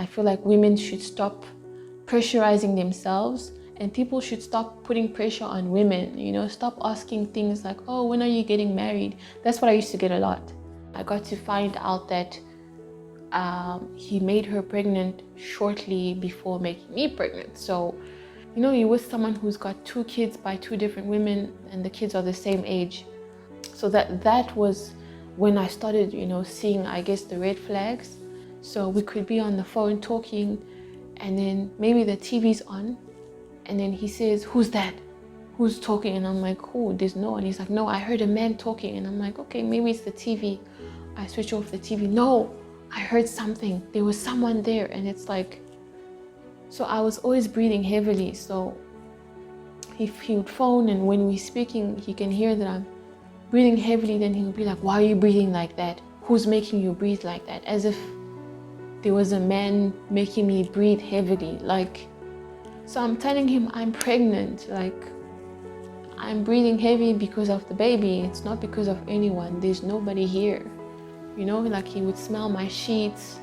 I feel like women should stop pressurizing themselves, and people should stop putting pressure on women, you know, stop asking things like, oh, when are you getting married? That's what I used to get a lot. I got to find out that he made her pregnant shortly before making me pregnant. So, you know, you're with someone who's got 2 kids by 2 different women, and the kids are the same age. So that was when I started, you know, seeing, I guess, the red flags. So we could be on the phone talking, and then maybe the TV's on, and then he says, who's that? Who's talking? And I'm like, who? There's no one. He's like, no, I heard a man talking. And I'm like, okay, maybe it's the TV. I switch off the TV. No, I heard something. There was someone there. And it's like, so I was always breathing heavily. So if he would phone, and when we're speaking, he can hear that I'm breathing heavily, then he'll be like, why are you breathing like that? Who's making you breathe like that? As if there was a man making me breathe heavily. Like, so I'm telling him I'm pregnant. Like, I'm breathing heavy because of the baby. It's not because of anyone. There's nobody here. You know, like he would smell my sheets.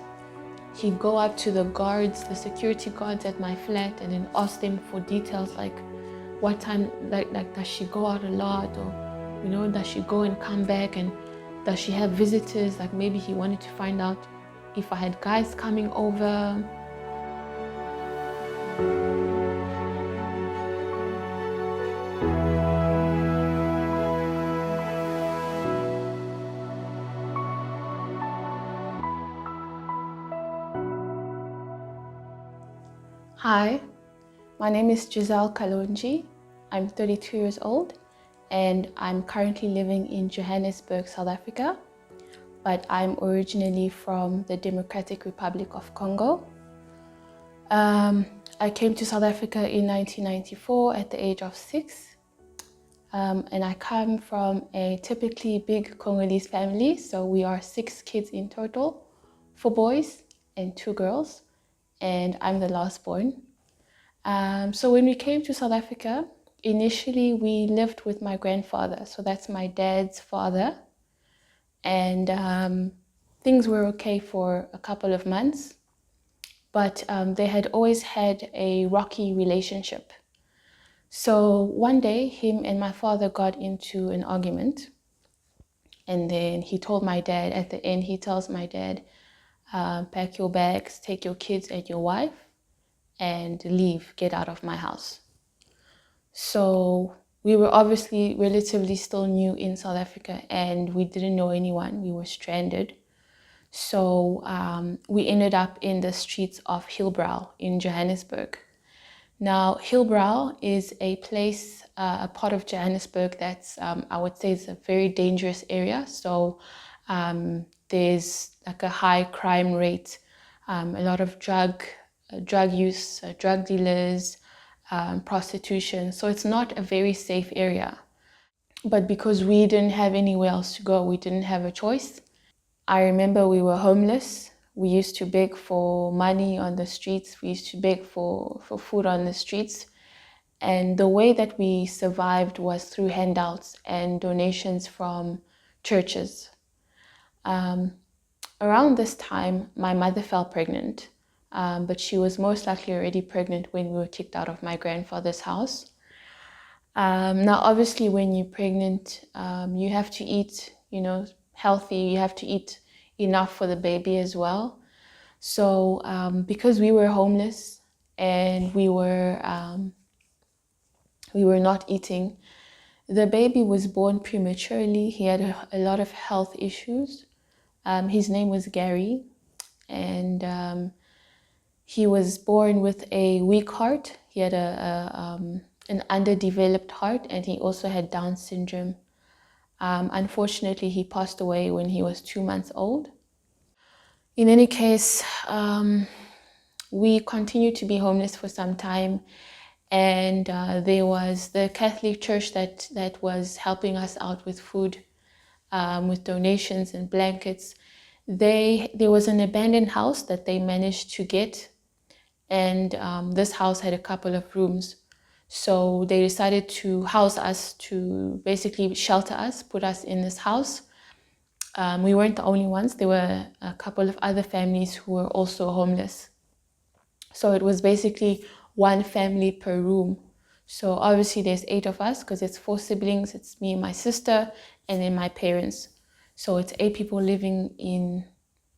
He'd go up to the guards, the security guards at my flat, and then ask them for details like what time, like does she go out a lot, or, you know, does she go and come back, and does she have visitors? Like maybe he wanted to find out if I had guys coming over. Hi, my name is Giselle Kalonji. I'm 32 years old, and I'm currently living in Johannesburg, South Africa, but I'm originally from the Democratic Republic of Congo. I came to South Africa in 1994 at the age of 6, and I come from a typically big Congolese family, so we are 6 kids in total, 4 boys and 2 girls, and I'm the last born. So when we came to South Africa, initially we lived with my grandfather, so that's my dad's father, and things were okay for a couple of months, but they had always had a rocky relationship. So one day, him and my father got into an argument, and then he told my dad, at the end, he tells my dad, pack your bags, take your kids and your wife, and leave, get out of my house. So we were obviously relatively still new in South Africa, and we didn't know anyone. We were stranded. So we ended up in the streets of Hillbrow in Johannesburg. Now, Hillbrow is a place, a part of Johannesburg that's, I would say, it's a very dangerous area. So there's like a high crime rate, a lot of drug use, drug dealers, prostitution. So it's not a very safe area. But because we didn't have anywhere else to go, we didn't have a choice. I remember we were homeless. We used to beg for money on the streets. We used to beg for food on the streets. And the way that we survived was through handouts and donations from churches. Around this time, my mother fell pregnant, but she was most likely already pregnant when we were kicked out of my grandfather's house. Now, obviously, when you're pregnant, you have to eat, you know, healthy. You have to eat enough for the baby as well. So because we were homeless and we were not eating, the baby was born prematurely. He had a lot of health issues. His name was Gary, and he was born with a weak heart. He had an underdeveloped heart, and he also had Down syndrome. Unfortunately, he passed away when he was 2 months old. In any case, we continued to be homeless for some time, and there was the Catholic Church that was helping us out with food, with donations and blankets. There was an abandoned house that they managed to get, and this house had a couple of rooms. So they decided to house us, to basically shelter us, put us in this house. We weren't the only ones. There were a couple of other families who were also homeless. So it was basically one family per room. So obviously there's 8 of us because it's 4 siblings. It's me and my sister and then my parents. So it's 8 people living in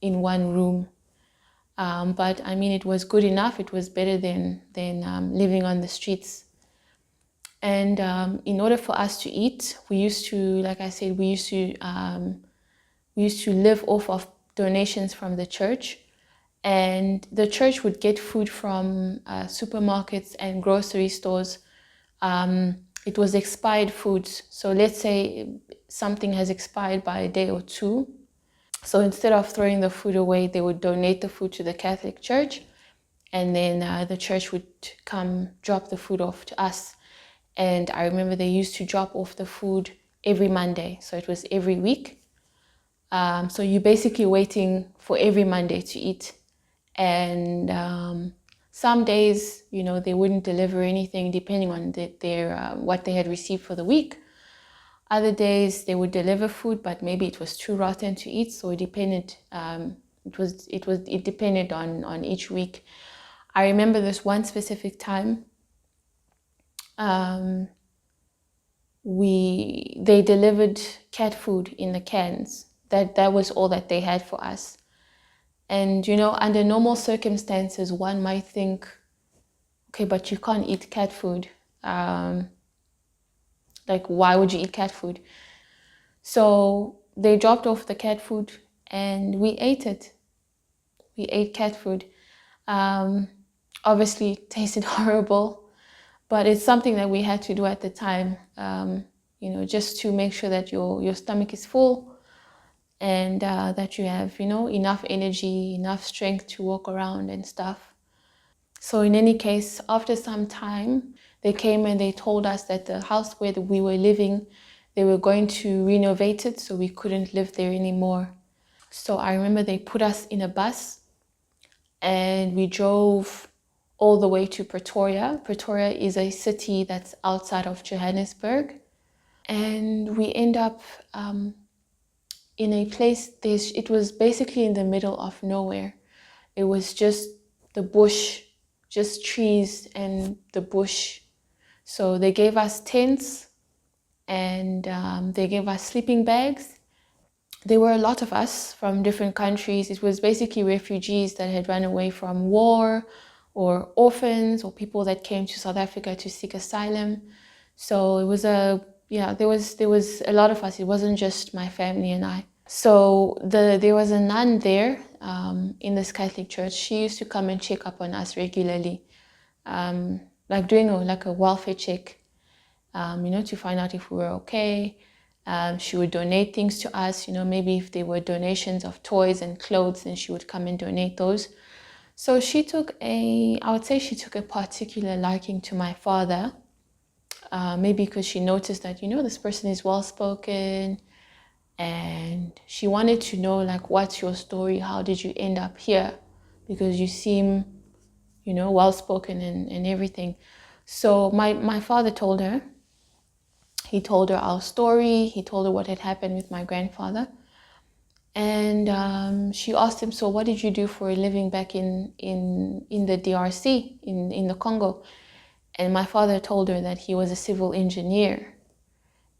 one room. But I mean, it was good enough. It was better than living on the streets. And in order for us to eat, we used to, like I said, we used to live off of donations from the church. And the church would get food from supermarkets and grocery stores. It was expired foods. So let's say something has expired by a day or two. So instead of throwing the food away, they would donate the food to the Catholic Church. And then the church would come drop the food off to us. And I remember they used to drop off the food every Monday. So it was every week. So you're basically waiting for every Monday to eat. And some days, they wouldn't deliver anything depending on what they had received for the week. Other days they would deliver food, but maybe it was too rotten to eat, so it depended. It depended on each week. I remember this one specific time. They delivered cat food in the cans. That was all that they had for us. And under normal circumstances, one might think, okay, but you can't eat cat food. Like, why would you eat cat food? So they dropped off the cat food and we ate it. We ate cat food. Obviously, it tasted horrible, but it's something that we had to do at the time, just to make sure that your stomach is full and that you have, enough energy, enough strength to walk around and stuff. So in any case, after some time, they came and they told us that the house where we were living, they were going to renovate it, so we couldn't live there anymore. So I remember they put us in a bus and we drove all the way to Pretoria. Pretoria is a city that's outside of Johannesburg. And we end up in a place, it was basically in the middle of nowhere. It was just the bush, just trees and the bush. So they gave us tents and they gave us sleeping bags. There were a lot of us from different countries. It was basically refugees that had run away from war or orphans or people that came to South Africa to seek asylum. So it was there was a lot of us. It wasn't just my family and I. So there was a nun there in this Catholic church. She used to come and check up on us regularly, like doing a welfare check, to find out if we were okay. She would donate things to us, maybe if there were donations of toys and clothes, then she would come and donate those. So I would say she took a particular liking to my father, maybe because she noticed that, this person is well-spoken, and she wanted to know, like, what's your story? How did you end up here? Because you seem, well-spoken and everything. So my father told her. He told her our story. He told her what had happened with my grandfather. And she asked him, so what did you do for a living back in the DRC, in the Congo? And my father told her that he was a civil engineer.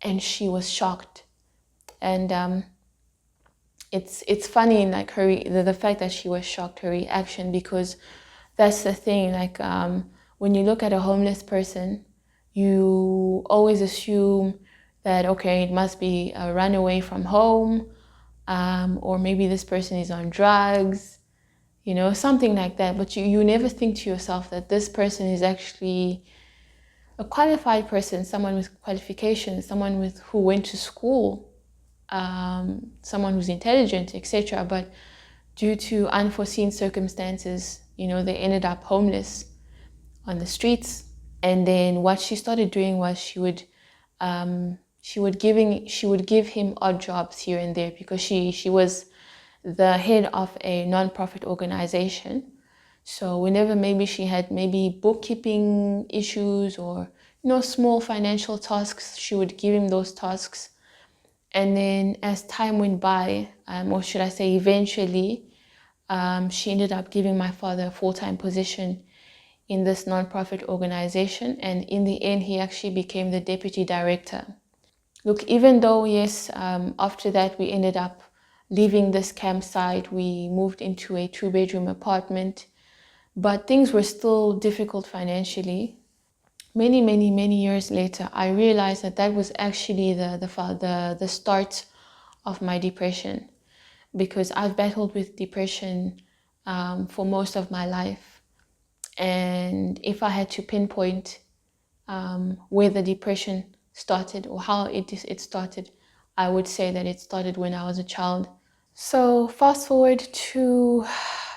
And she was shocked. And it's funny, like the fact that she was shocked, her reaction, because that's the thing. Like when you look at a homeless person, you always assume that, okay, it must be a runaway from home, or maybe this person is on drugs, something like that. But you never think to yourself that this person is actually a qualified person, someone with qualifications, someone who went to school, someone who's intelligent, etc. But due to unforeseen circumstances, they ended up homeless on the streets. And then what she started doing was she would give him odd jobs here and there, because she was the head of a non-profit organization. So whenever maybe she had bookkeeping issues or small financial tasks, she would give him those tasks. And then as time went by, or should I say eventually, she ended up giving my father a full-time position in this nonprofit organization, and in the end he actually became the deputy director. Look, even though yes, after that we ended up leaving this campsite, we moved into a 2-bedroom apartment, but things were still difficult financially. Many years later, I realized that that was actually the start of my depression, because I've battled with depression for most of my life. And if I had to pinpoint where the depression started or how it started, I would say that it started when I was a child. So fast forward to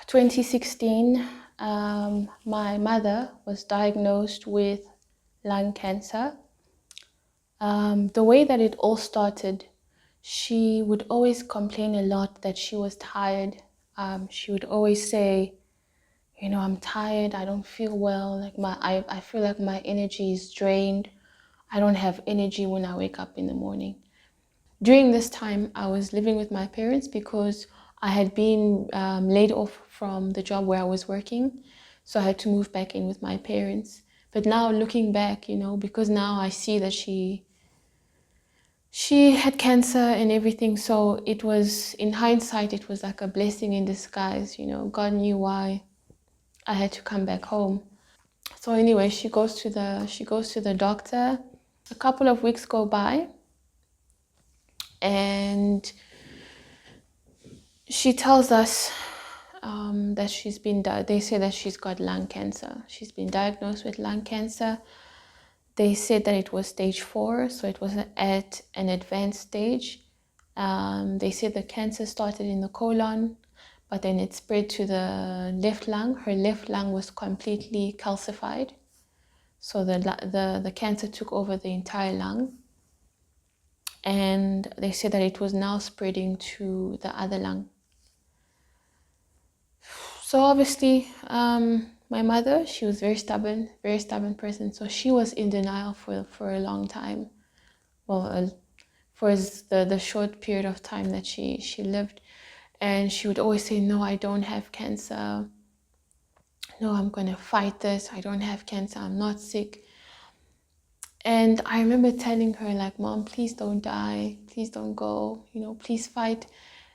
2016, my mother was diagnosed with lung cancer. The way that it all started, she would always complain a lot that she was tired. She would always say, you know, I'm tired, I don't feel well, like I feel like my energy is drained. I don't have energy when I wake up in the morning. During this time, I was living with my parents because I had been laid off from the job where I was working. So I had to move back in with my parents. But now looking back, you know, because now I see that she had cancer and everything. So it was, in hindsight, it was like a blessing in disguise. You know, God knew why I had to come back home. So anyway, she goes to the doctor. A couple of weeks go by, and she tells us that they say that she's got lung cancer. She's been diagnosed with lung cancer. They said that it was stage 4, so it was at an advanced stage. They said the cancer started in the colon, but then it spread to the left lung. Her left lung was completely calcified. So the cancer took over the entire lung. And they said that it was now spreading to the other lung. So obviously, my mother, she was very stubborn person. So she was in denial for a long time. Well, for the short period of time that she lived. And she would always say, no, I don't have cancer. No, I'm going to fight this. I don't have cancer. I'm not sick. And I remember telling her, like, Mom, please don't die. Please don't go. You know, please fight.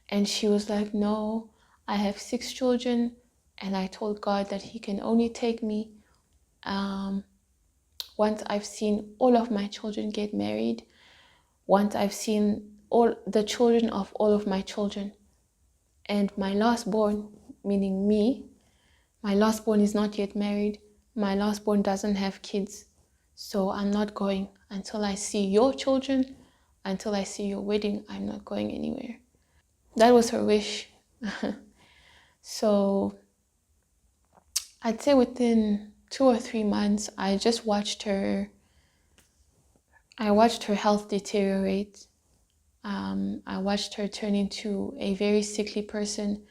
And she was like, no, I have 6 children. And I told God that he can only take me once I've seen all of my children get married, once I've seen all the children of all of my children. And my lastborn, meaning me, my lastborn is not yet married. My lastborn doesn't have kids. So I'm not going until I see your children, until I see your wedding. I'm not going anywhere. That was her wish. So I'd say within 2 or 3 months, I watched her health deteriorate. I watched her turn into a very sickly person.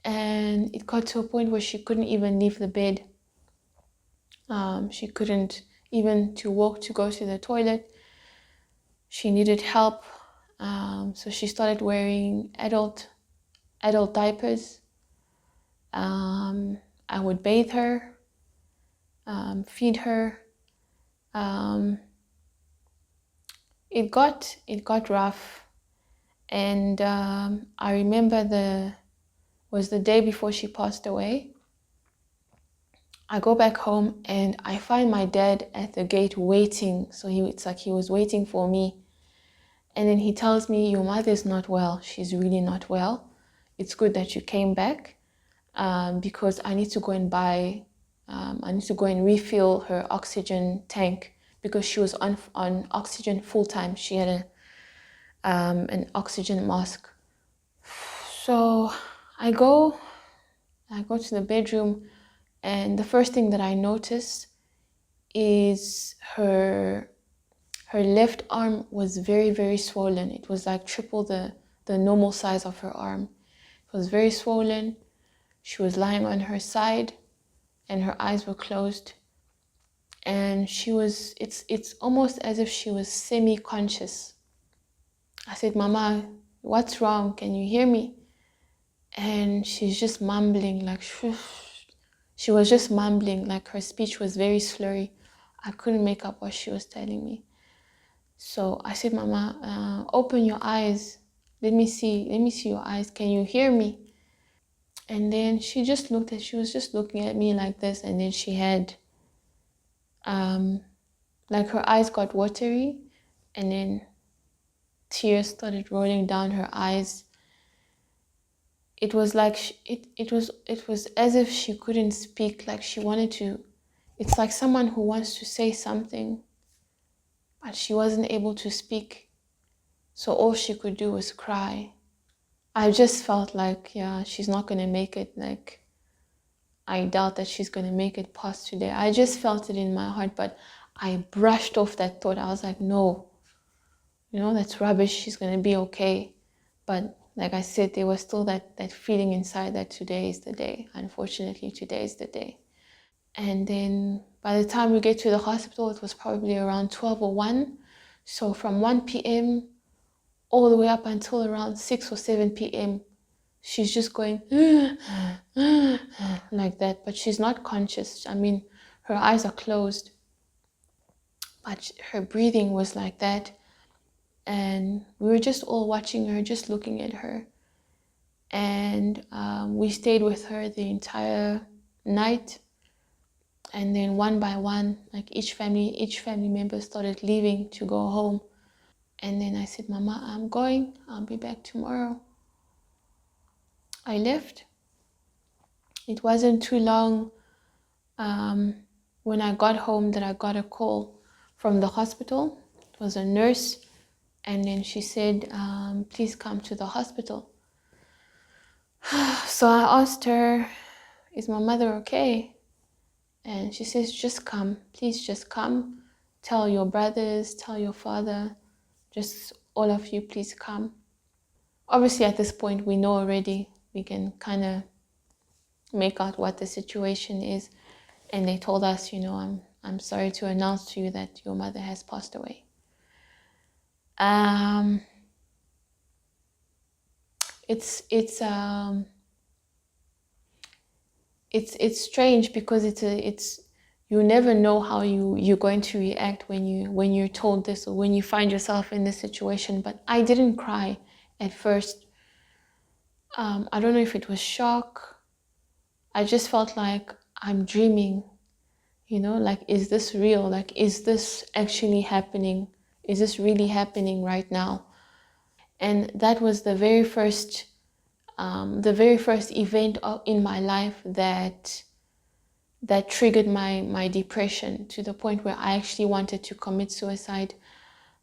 And it got to a point where she couldn't even leave the bed. She couldn't even to walk to go to the toilet. She needed help. So she started wearing adult diapers. I would bathe her, feed her. It got rough, and I remember was the day before she passed away. I go back home and I find my dad at the gate waiting. So it's like he was waiting for me. And then he tells me, your mother's not well. She's really not well. It's good that you came back because I need to go and refill her oxygen tank because she was on oxygen full time. She had an oxygen mask. So I go to the bedroom, and the first thing that I notice is her left arm was very, very swollen. It was like triple the normal size of her arm. It was very swollen. She was lying on her side and her eyes were closed. And it's almost as if she was semi-conscious. I said, Mama, what's wrong? Can you hear me? And she's just mumbling like, shh. She was just mumbling, like her speech was very slurry. I couldn't make up what she was telling me. So I said, Mama, open your eyes. Let me see your eyes. Can you hear me? And then she was just looking at me like this. And then she had, like her eyes got watery. And then tears started rolling down her eyes. It was like, it was as if she couldn't speak. Like she wanted to, it's like someone who wants to say something, but she wasn't able to speak. So all she could do was cry. I just felt like, yeah, she's not going to make it. Like, I doubt that she's going to make it past today. I just felt it in my heart, but I brushed off that thought. I was like, no, that's rubbish. She's going to be okay. But like I said, there was still that feeling inside that today is the day. Unfortunately, today is the day. And then by the time we get to the hospital, it was probably around 12 or 1. So from 1 p.m. all the way up until around 6 or 7 p.m., she's just going like that, but she's not conscious. I mean, her eyes are closed, but her breathing was like that. And we were just all watching her, just looking at her. And we stayed with her the entire night. And then one by one, like each family member started leaving to go home. And then I said, Mama, I'm going. I'll be back tomorrow. I left. It wasn't too long when I got home that I got a call from the hospital. It was a nurse. And then she said, please come to the hospital. So I asked her, is my mother okay? And she says, just come. Please just come. Tell your brothers, tell your father, just all of you, please come. Obviously, at this point, we know already. We can kind of make out what the situation is. And they told us, I'm sorry to announce to you that your mother has passed away. It's strange because it's you never know how you're going to react when you're told this or when you find yourself in this situation. But I didn't cry at first. I don't know if it was shock. I just felt like I'm dreaming, like, is this real? Like, is this actually happening? Is this really happening right now? And that was the very first event in my life that triggered my depression to the point where I actually wanted to commit suicide.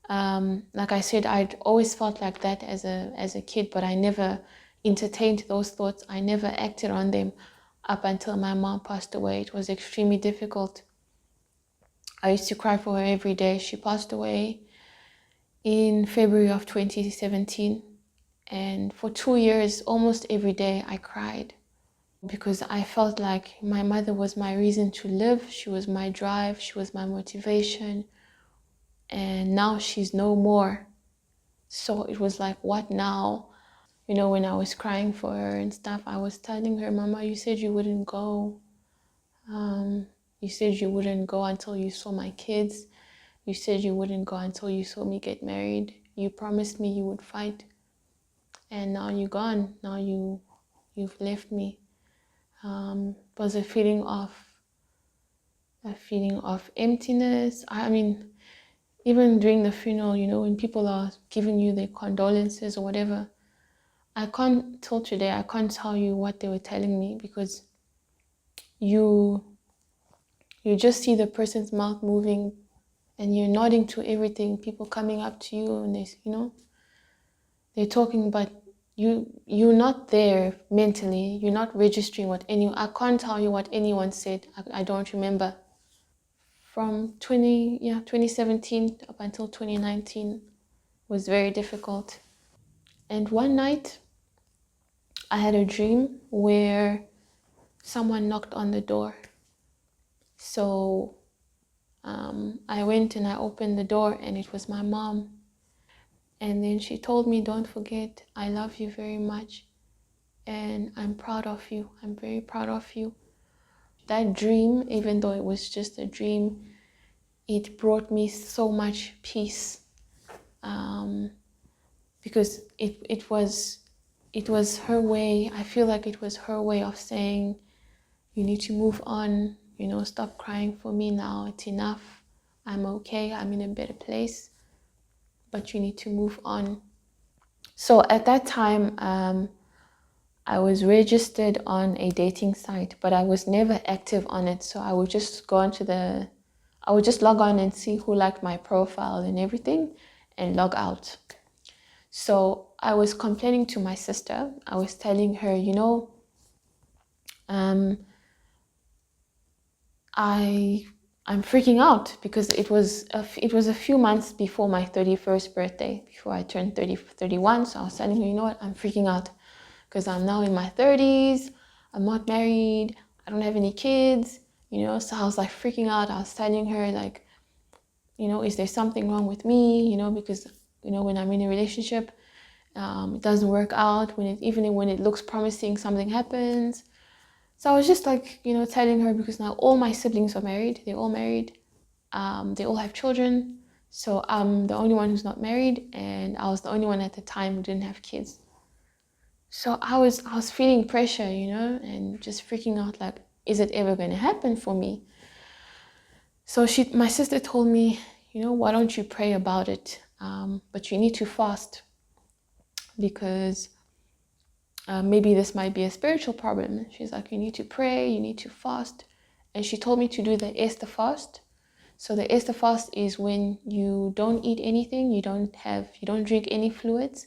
Like I said, I'd always felt like that as a kid, but I never entertained those thoughts. I never acted on them up until my mom passed away. It was extremely difficult. I used to cry for her every day. She passed away in February of 2017. And for 2 years, almost every day, I cried because I felt like my mother was my reason to live. She was my drive. She was my motivation. And now she's no more. So it was like, what now? When I was crying for her and stuff, I was telling her, Mama, you said you wouldn't go. You said you wouldn't go until you saw my kids. You said you wouldn't go until you saw me get married. You promised me you would fight. And now you're gone. Now you've left me. It was a feeling of emptiness. I mean, even during the funeral, when people are giving you their condolences or whatever, till today, I can't tell you what they were telling me because you just see the person's mouth moving and you're nodding to everything, people coming up to you and they're talking, but you're not there mentally. You're not registering I can't tell you what anyone said. I don't remember. From 2017 up until 2019 was very difficult. And one night I had a dream where someone knocked on the door. So I went and I opened the door and it was my mom. And then she told me, don't forget, I love you very much. And I'm proud of you. I'm very proud of you. that dream, even though it was just a dream, it brought me so much peace, because it was her way. I feel like it was her way of saying, you need to move on, stop crying for me now, it's enough, I'm okay, I'm in a better place, but you need to move on. So at that time, I was registered on a dating site, but I was never active on it. So I would just log on and see who liked my profile and everything and log out. So I was complaining to my sister. I was telling her, I'm freaking out because it was a few months before my 31st birthday, before I turned 31. So I was telling her, what, I'm freaking out because I'm now in my 30s, I'm not married, I don't have any kids, so I was like freaking out. I was telling her like, is there something wrong with me, because, when I'm in a relationship, it doesn't work out, even when it looks promising, something happens. So I was just like, telling her, because now all my siblings are married, they're all married, they all have children, so I'm the only one who's not married, and I was the only one at the time who didn't have kids. So I was feeling pressure, and just freaking out like, is it ever going to happen for me? So my sister told me, why don't you pray about it? But you need to fast because maybe this might be a spiritual problem. She's like, you need to pray, you need to fast. And she told me to do the Esther fast. So the Esther fast is when you don't eat anything, you don't drink any fluids.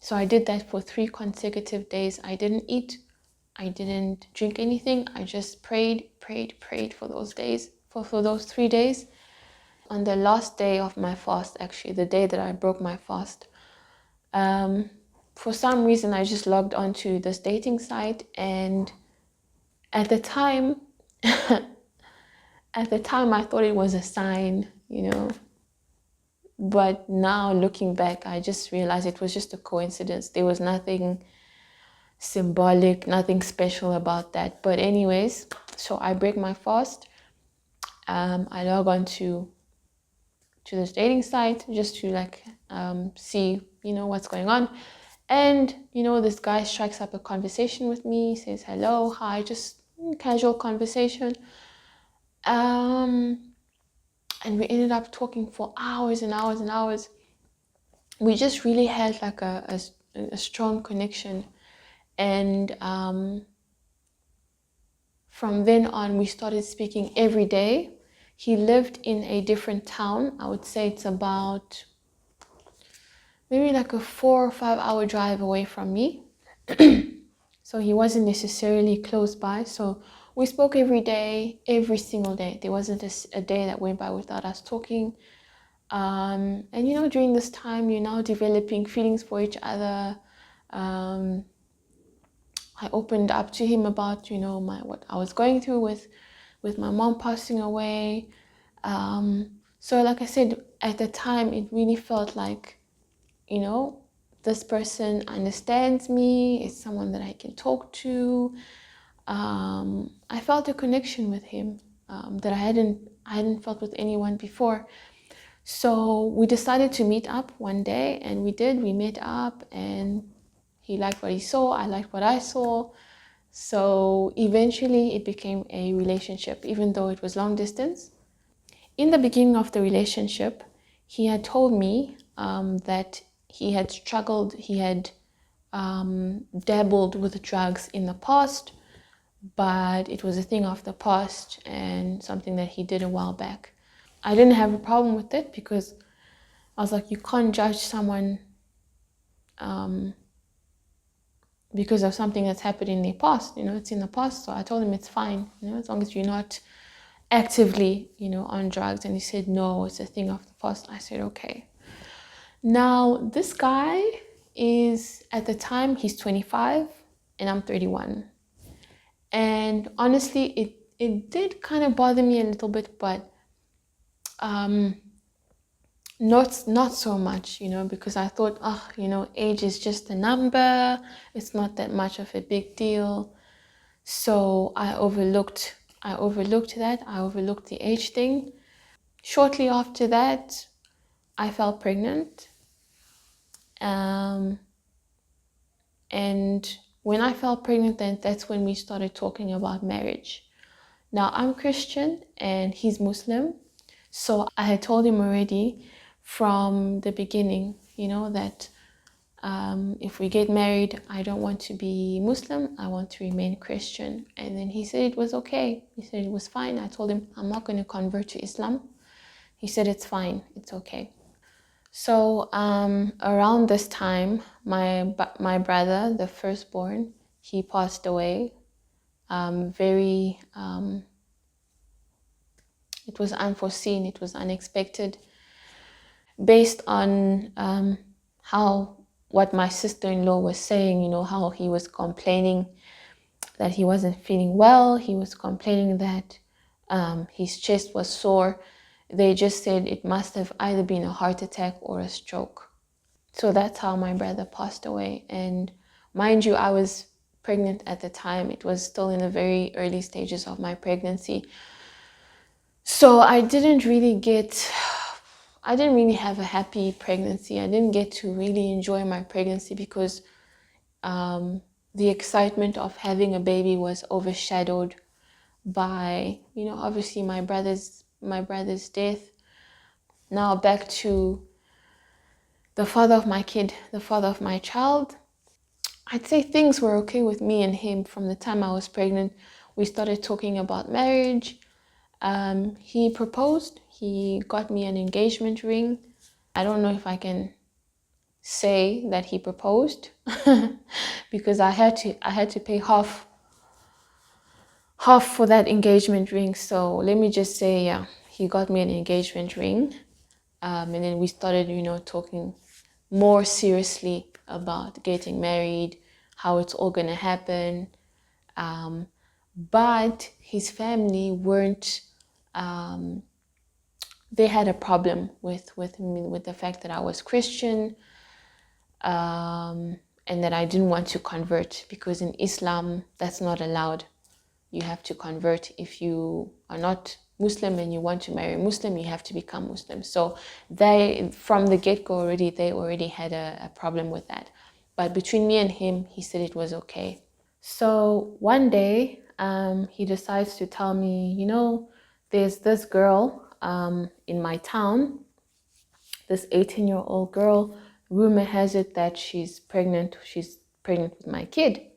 So I did that for 3 consecutive days. I didn't eat, I didn't drink anything. I just prayed for those days, for those 3 days. On the last day of my fast, actually, the day that I broke my fast, for some reason I just logged onto this dating site, and at the time I thought it was a sign, but now looking back, I just realized it was just a coincidence. There was nothing symbolic, nothing special about that. But anyways, so I break my fast. I log on to this dating site just to see, what's going on. And, this guy strikes up a conversation with me, says hello, hi, just casual conversation. And we ended up talking for hours and hours and hours. We just really had like a strong connection. And from then on, we started speaking every day. He lived in a different town. I would say it's about maybe like a 4 or 5 hour drive away from me. So he wasn't necessarily close by. So we spoke every day, every single day. There wasn't a day that went by without us talking. And during this time, you're now developing feelings for each other. I opened up to him about, what I was going through with my mom passing away. So like I said, at the time, it really felt like, this person understands me. It's someone that I can talk to. I felt a connection with him that I hadn't felt with anyone before. So we decided to meet up one day, and we did. We met up, and he liked what he saw. I liked what I saw. So eventually it became a relationship, even though it was long distance. In the beginning of the relationship, he had told me that he had struggled, he had dabbled with drugs in the past, but it was a thing of the past and something that he did a while back. I didn't have a problem with it because I was like, you can't judge someone because of something that's happened in the past. It's in the past. So I told him it's fine, as long as you're not actively, on drugs. And he said, no, it's a thing of the past. I said, okay. Now, this guy is, at the time, he's 25 and I'm 31. And honestly, it did kind of bother me a little bit, but not so much, because I thought, age is just a number. It's not that much of a big deal. So I overlooked that. I overlooked the age thing. Shortly after that, I fell pregnant. And when I fell pregnant, then that's when we started talking about marriage. Now, I'm Christian and he's Muslim. So I had told him already from the beginning, that if we get married, I don't want to be Muslim. I want to remain Christian. And then he said it was okay. He said it was fine. I told him I'm not going to convert to Islam. He said it's fine. It's okay. So around this time, my brother, the firstborn, he passed away. It was unforeseen. It was unexpected, based on what my sister-in-law was saying. How he was complaining that he wasn't feeling well. He was complaining that his chest was sore. They just said it must have either been a heart attack or a stroke. So that's how my brother passed away. And mind you, I was pregnant at the time. It was still in the very early stages of my pregnancy. So I didn't really have a happy pregnancy. I didn't get to really enjoy my pregnancy because the excitement of having a baby was overshadowed by, obviously my brother's death. Now back to the father of my kid, the father of my child. I'd say things were okay with me and him from the time I was pregnant. We started talking about marriage. He proposed. He got me an engagement ring. I don't know if I can say that he proposed because I had to pay half for that engagement ring. So let me just say, yeah, he got me an engagement ring. And then we started, talking more seriously about getting married, how it's all gonna happen. But his family weren't, they had a problem with me, with the fact that I was Christian, and that I didn't want to convert, because in Islam, that's not allowed. You have to convert. If you are not Muslim and you want to marry a Muslim, you have to become Muslim. So they, from the get-go already, they already had a problem with that. But between me and him, he said it was okay. So one day, he decides to tell me, there's this girl in my town, this 18-year-old girl. Rumor has it that she's pregnant. She's pregnant with my kid.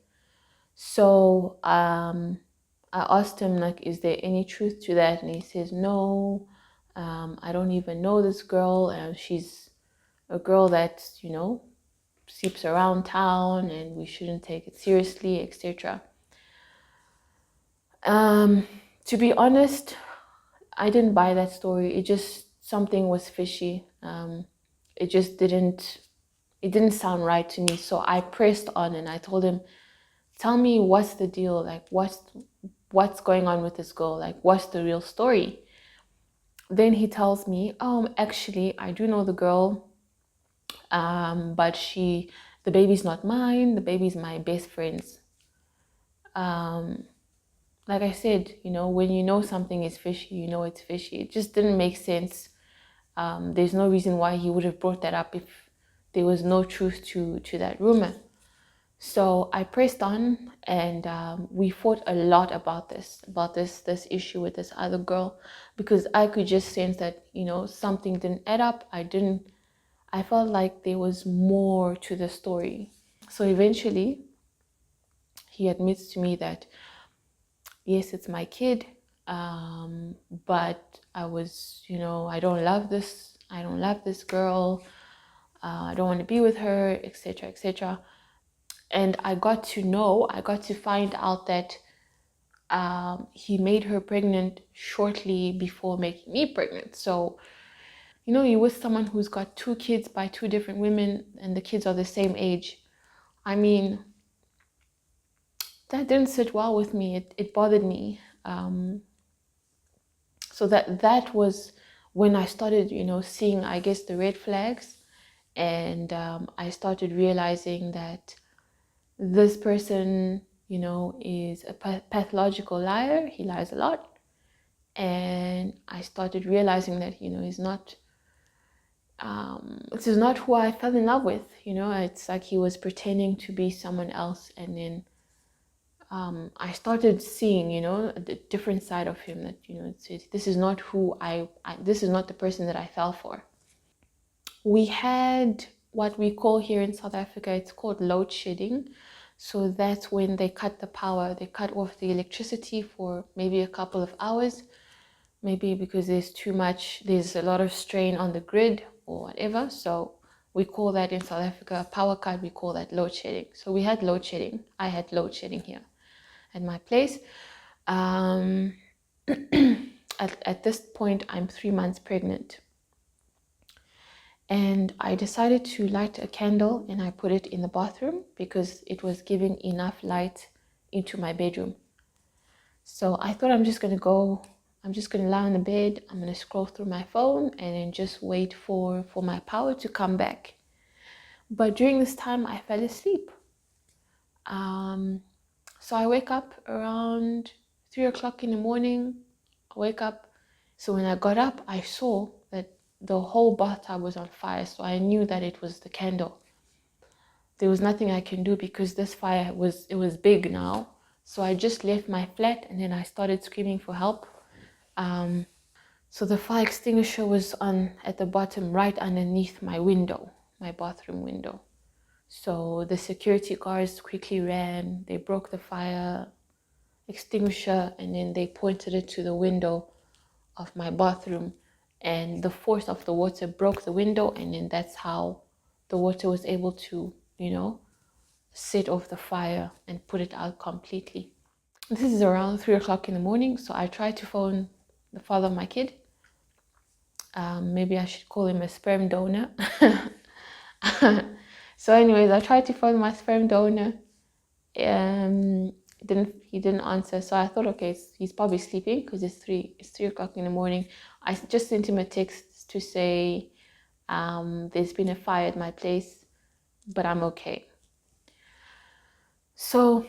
So I asked him, like, is there any truth to that? And he says, no, I don't even know this girl. She's a girl that, sleeps around town and we shouldn't take it seriously, etc. To be honest, I didn't buy that story. It just, something was fishy. It just didn't sound right to me. So I pressed on and I told him, tell me, what's the deal? Like, what's going on with this girl? Like, what's the real story? Then he tells me, actually, I do know the girl, but the baby's not mine. The baby's my best friend's. Like I said, when you know something is fishy, you know it's fishy. It just didn't make sense. There's no reason why he would have brought that up if there was no truth to that rumor. So I pressed on, and we fought a lot about this issue with this other girl, because I could just sense that, something didn't add up. I felt like there was more to the story. So eventually, he admits to me that, yes, it's my kid, but I was, I don't love this girl. I don't want to be with her, etc., etc. And I got to find out that he made her pregnant shortly before making me pregnant. So, you're with someone who's got 2 kids by 2 different women, and the kids are the same age. I mean, that didn't sit well with me. It bothered me. So that was when I started, seeing, I guess, the red flags. And I started realizing that this person, is a pathological liar. He lies a lot. And I started realizing that, he's not, this is not who I fell in love with. It's like he was pretending to be someone else. And then I started seeing, the different side of him, that, this is not who this is not the person that I fell for. We had what we call here in South Africa, it's called load shedding. So that's when they cut the power, they cut off the electricity for maybe a couple of hours, maybe because there's a lot of strain on the grid or whatever. So we call that in South Africa a power cut, we call that load shedding. So we had load shedding. I had load shedding here at my place. At this point, I'm 3 months pregnant. And I decided to light a candle and I put it in the bathroom because it was giving enough light into my bedroom. So I thought I'm just going to lie on the bed, I'm going to scroll through my phone and then just wait for my power to come back. But during this time, I fell asleep. So I wake up around 3 o'clock in the morning. I wake up. So when I got up, I saw that the whole bathtub was on fire. So I knew that it was the candle. There was nothing I can do because this fire was big now. So I just left my flat and then I started screaming for help. So the fire extinguisher was on at the bottom right underneath my window, my bathroom window. So the security guards quickly ran, they broke the fire extinguisher and then they pointed it to the window of my bathroom, and the force of the water broke the window, and then that's how the water was able to, set off the fire and put it out completely. This is around 3 o'clock in the morning, so I tried to phone the father of my kid. Maybe I should call him a sperm donor. So anyways, I tried to phone my sperm donor. He didn't answer, so I thought, okay, he's probably sleeping because it's 3 o'clock in the morning. I just sent him a text to say there's been a fire at my place, but I'm okay. So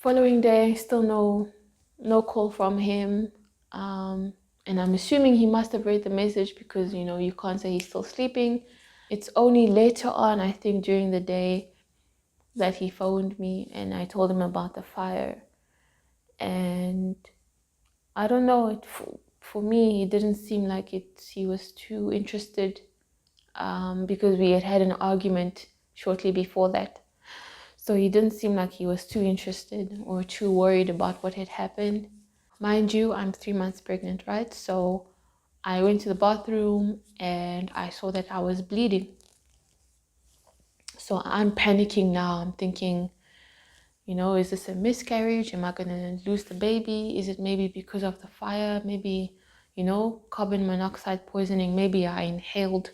following day, still no call from him, and I'm assuming he must have read the message because you can't say he's still sleeping. It's only later on, I think during the day, that he phoned me and I told him about the fire. And I don't know, for me, it didn't seem like he was too interested, because we had an argument shortly before that. So he didn't seem like he was too interested or too worried about what had happened. Mind you, I'm 3 months pregnant, right? So I went to the bathroom and I saw that I was bleeding. So I'm panicking now. I'm thinking, is this a miscarriage? Am I going to lose the baby? Is it maybe because of the fire? Maybe, carbon monoxide poisoning. Maybe I inhaled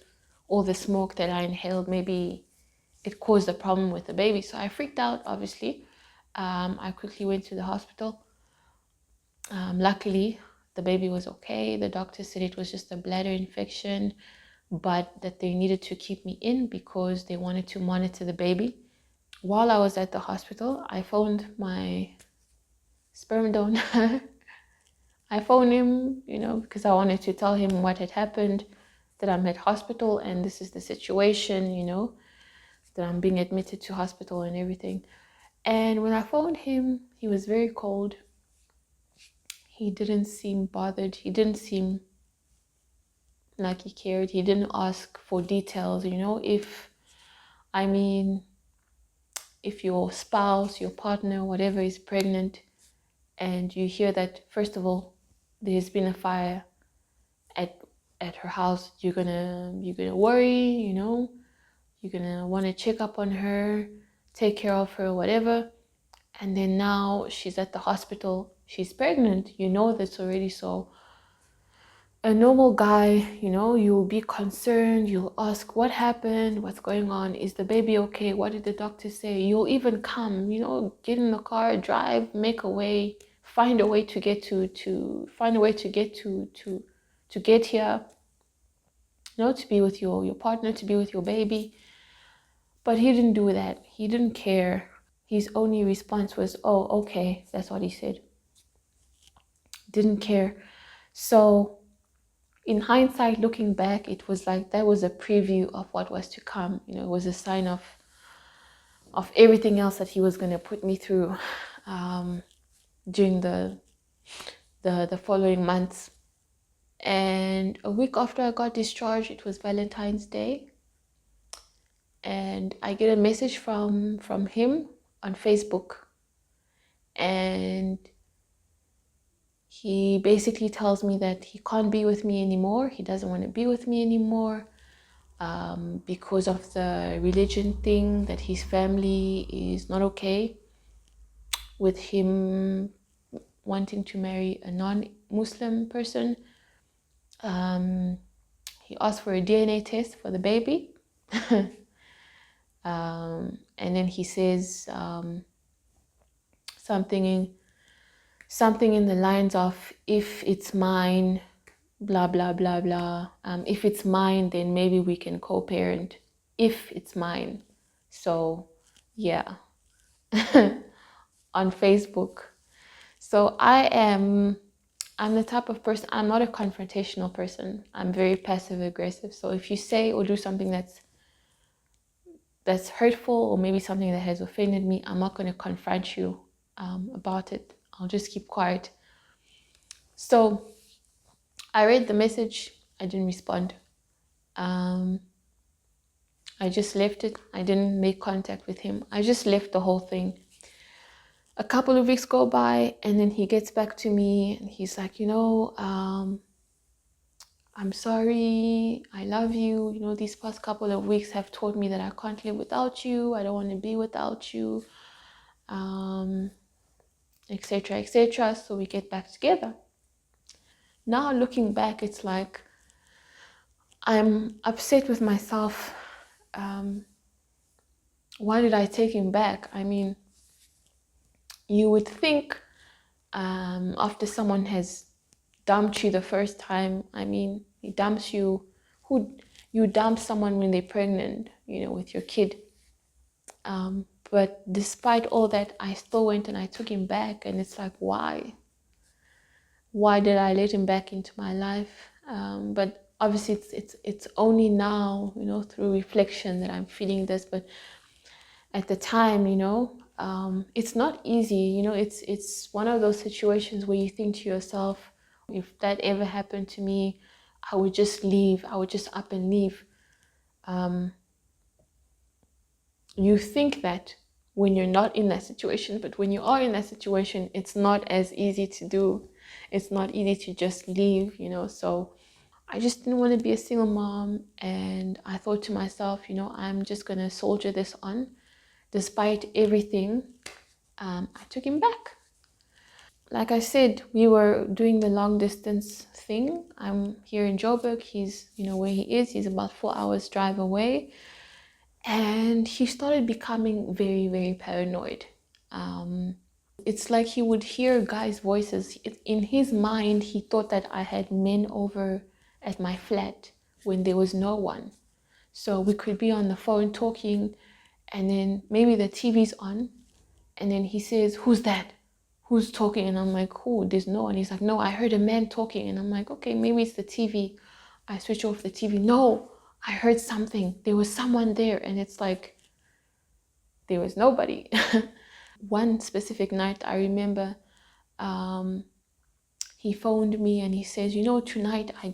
all the smoke that I inhaled. Maybe it caused a problem with the baby. So I freaked out, obviously. I quickly went to the hospital. Luckily, the baby was okay. The doctor said it was just a bladder infection, but that they needed to keep me in because they wanted to monitor the baby. While I was at the hospital, I phoned my sperm donor. I phoned him, because I wanted to tell him what had happened, that I'm at hospital and this is the situation, that I'm being admitted to hospital and everything. And when I phoned him, he was very cold. He didn't seem bothered. He didn't seem like he cared. He didn't ask for details, if your spouse, your partner, whatever is pregnant and you hear that, first of all, there's been a fire at her house, you're gonna worry, you're gonna want to check up on her, take care of her, whatever. And then now she's at the hospital, she's pregnant, that's already. So a normal guy, you'll be concerned, you'll ask what happened, what's going on, is the baby okay, what did the doctor say? You'll even come, get in the car, drive, make a way, find a way to get to get here, to be with your partner, to be with your baby. But he didn't do that. He didn't care. his only response was, "Oh, okay." That's what he said. Didn't care. So in hindsight, looking back, it was like that was a preview of what was to come. You know, it was a sign of everything else that he was going to put me through during the following months. And a week after I got discharged, it was Valentine's Day, and I get a message from him on Facebook, and he basically tells me that he can't be with me anymore. He doesn't want to be with me anymore because of the religion thing, that his family is not okay with him wanting to marry a non-Muslim person. He asked for a DNA test for the baby. And then he says something in the lines of, if it's mine, blah, blah, blah, blah. If it's mine, then maybe we can co-parent. If it's mine. So, yeah. On Facebook. So I'm the type of person, I'm not a confrontational person. I'm very passive aggressive. So if you say or do something that's hurtful, or maybe something that has offended me, I'm not going to confront you about it. I'll just keep quiet. So I read the message. I didn't respond. I just left it. I didn't make contact with him. I just left the whole thing. A couple of weeks go by, and then he gets back to me, and he's like, I'm sorry, I love you. You know, these past couple of weeks have taught me that I can't live without you. I don't want to be without you, etc., etc. So we get back together. Now looking back, it's like I'm upset with myself. Why did I take him back? I mean, you would think after someone has dumped you the first time, I mean, he dumps you, you dump someone when they're pregnant, with your kid. But despite all that, I still went and I took him back, and it's like, why? Why did I let him back into my life? But obviously it's only now, through reflection, that I'm feeling this. But at the time, it's not easy. It's one of those situations where you think to yourself, if that ever happened to me, I would just leave. I would just up and leave. You think that when you're not in that situation, but when you are in that situation, it's not as easy to do. It's not easy to just leave, so I just didn't want to be a single mom, and I thought to myself, I'm just going to soldier this on. Despite everything, I took him back. Like I said, we were doing the long distance thing. I'm here in Joburg. He's, where he is. He's about 4 hours drive away. And he started becoming very, very paranoid. It's like he would hear guys' voices. In his mind, he thought that I had men over at my flat when there was no one. So we could be on the phone talking, and then maybe the TV's on, and then he says, "Who's that? Who's talking?" And I'm like, "Who? There's no one." He's like, "No, I heard a man talking." And I'm like, "Okay, maybe it's the TV." I switch off the TV. "No, I heard something. There was someone there." And it's like, there was nobody. One specific night, I remember he phoned me and he says, "Tonight I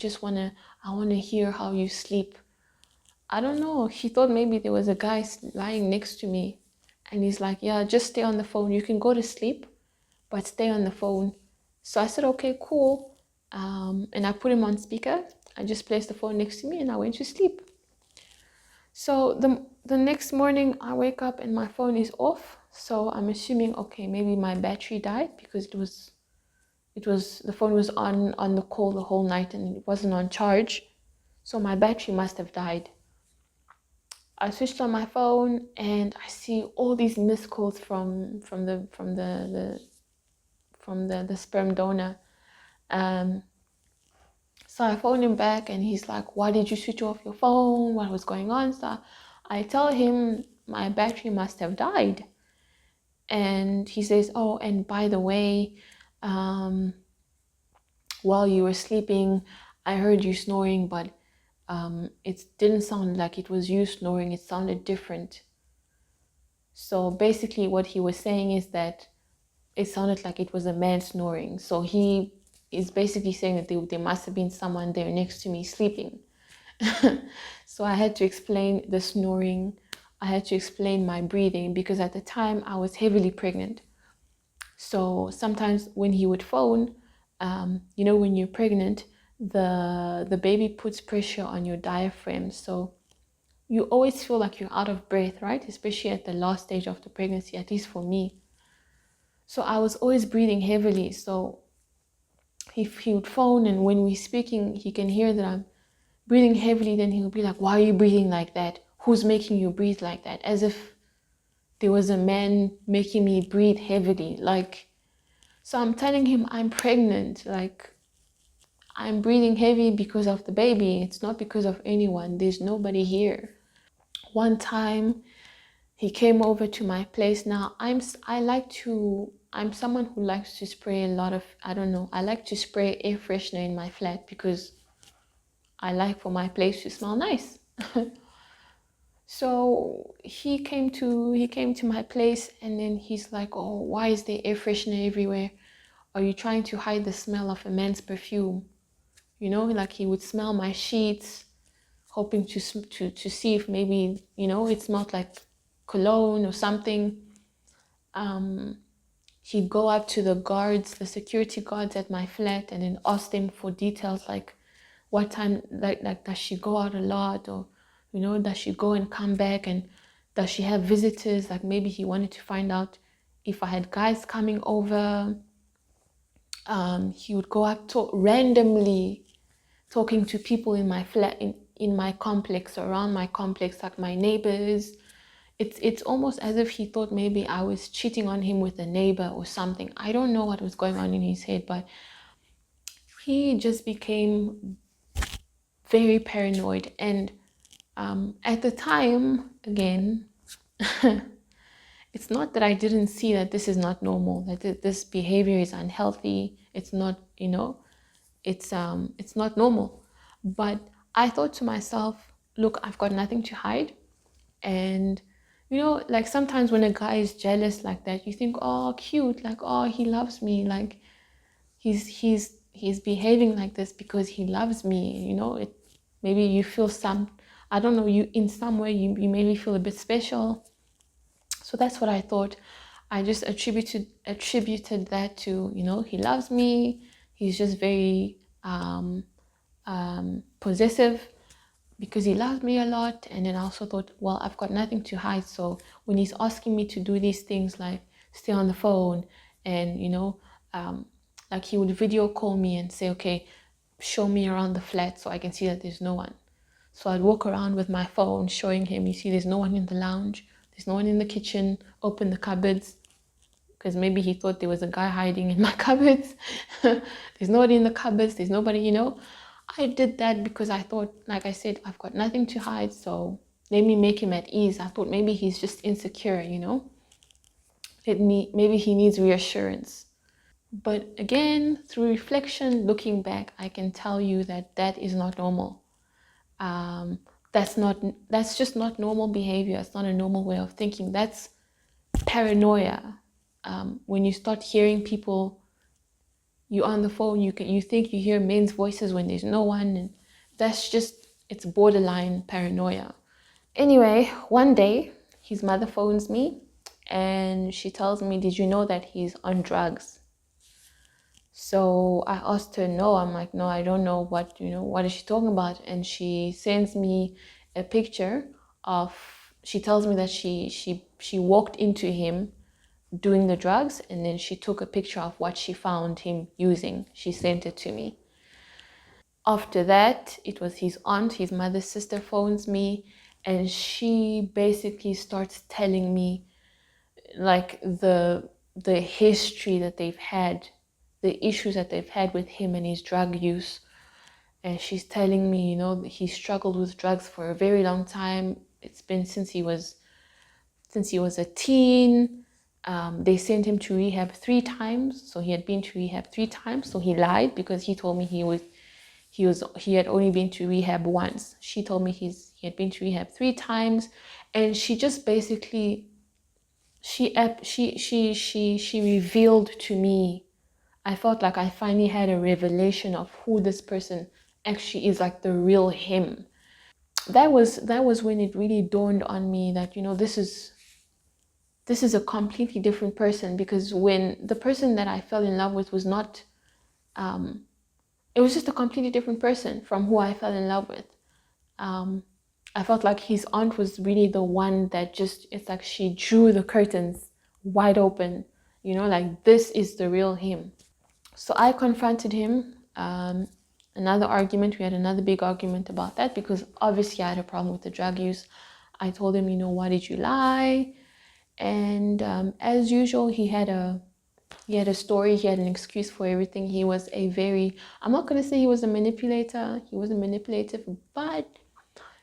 want to hear how you sleep." I don't know. He thought maybe there was a guy lying next to me. And he's like, "Yeah, just stay on the phone. You can go to sleep, but stay on the phone." So I said, "Okay, cool." And I put him on speaker. I just placed the phone next to me and I went to sleep. So the next morning I wake up and my phone is off. So I'm assuming, okay, maybe my battery died, because the phone was on the call the whole night and it wasn't on charge. So my battery must have died. I switched on my phone and I see all these missed calls from the sperm donor. So I phoned him back and he's like, "Why did you switch off your phone? What was going on?" So I tell him my battery must have died. And he says, oh, and by the way, while you were sleeping, I heard you snoring, but it didn't sound like it was you snoring. It sounded different. So basically what he was saying is that it sounded like it was a man snoring. So he is basically saying that there must have been someone there next to me sleeping. So I had to explain the snoring. I had to explain my breathing because at the time I was heavily pregnant. So sometimes when he would phone, when you're pregnant, the baby puts pressure on your diaphragm. So you always feel like you're out of breath, right? Especially at the last stage of the pregnancy, at least for me. So I was always breathing heavily. So if he would phone and when we're speaking, he can hear that I'm breathing heavily, then he'll be like, why are you breathing like that? Who's making you breathe like that? As if there was a man making me breathe heavily. So I'm telling him I'm pregnant. I'm breathing heavy because of the baby. It's not because of anyone. There's nobody here. One time he came over to my place. Now I'm someone who likes to spray a lot of, I like to spray air freshener in my flat because I like for my place to smell nice. So he came to my place and then he's like, oh, why is there air freshener everywhere? Are you trying to hide the smell of a man's perfume? Like he would smell my sheets, hoping to see if maybe, it smelled like cologne or something. He'd go up to the security guards at my flat and then ask them for details like what time, like does she go out a lot, or, does she go and come back, and does she have visitors? Like maybe he wanted to find out if I had guys coming over. He would go up randomly talking to people in my flat, in my complex, around my complex, like my neighbors. It's almost as if he thought maybe I was cheating on him with a neighbor or something. I don't know what was going on in his head, but he just became very paranoid. And at the time, again, it's not that I didn't see that this is not normal, that this behavior is unhealthy. It's not, it's not normal. But I thought to myself, look, I've got nothing to hide. And like sometimes when a guy is jealous like that, you think, oh, cute, like, oh, he loves me, like he's behaving like this because he loves me. Maybe you feel I don't know, you in some way you maybe feel a bit special. So that's what I thought. I just attributed that to, he loves me. He's just very possessive because he loves me a lot. And then I also thought, well, I've got nothing to hide. So when he's asking me to do these things like stay on the phone and, like he would video call me and say, okay, show me around the flat so I can see that there's no one. So I'd walk around with my phone showing him, you see, there's no one in the lounge. There's no one in the kitchen. Open the cupboards. Because maybe he thought there was a guy hiding in my cupboards. There's nobody in the cupboards. There's nobody, I did that because I thought, like I said, I've got nothing to hide. So let me make him at ease. I thought maybe he's just insecure, maybe he needs reassurance. But again, through reflection, looking back, I can tell you that is not normal. That's just not normal behavior. It's not a normal way of thinking. That's paranoia. When you start hearing people, you're on the phone, you think you hear men's voices when there's no one, and it's borderline paranoia. Anyway, one day his mother phones me and she tells me, did you know that he's on drugs? So I asked her, no. I'm like, no, I don't know what is she talking about? And she sends me a picture she tells me that she walked into him doing the drugs, and then she took a picture of what she found him using. She sent it to me. After that, it was his aunt, his mother's sister, phones me, and she basically starts telling me like the history that they've had, the issues that they've had with him and his drug use. And she's telling me, he struggled with drugs for a very long time. It's been since he was a teen. They sent him to rehab 3 times. So he had been to rehab 3 times. So he lied because he told me he had only been to rehab once. She told me he had been to rehab 3 times, and she just basically she revealed to me. I felt like I finally had a revelation of who this person actually is, like the real him. That was when it really dawned on me that, this is a completely different person, because when the person that I fell in love with was not, it was just a completely different person from who I fell in love with. I felt like his aunt was really the one that just, it's like she drew the curtains wide open, like this is the real him. So I confronted him. Another argument, we had another big argument about that, because obviously I had a problem with the drug use. I told him, why did you lie? And as usual, he had a story, he had an excuse for everything. He was I'm not going to say he was a manipulator, he wasn't manipulative, but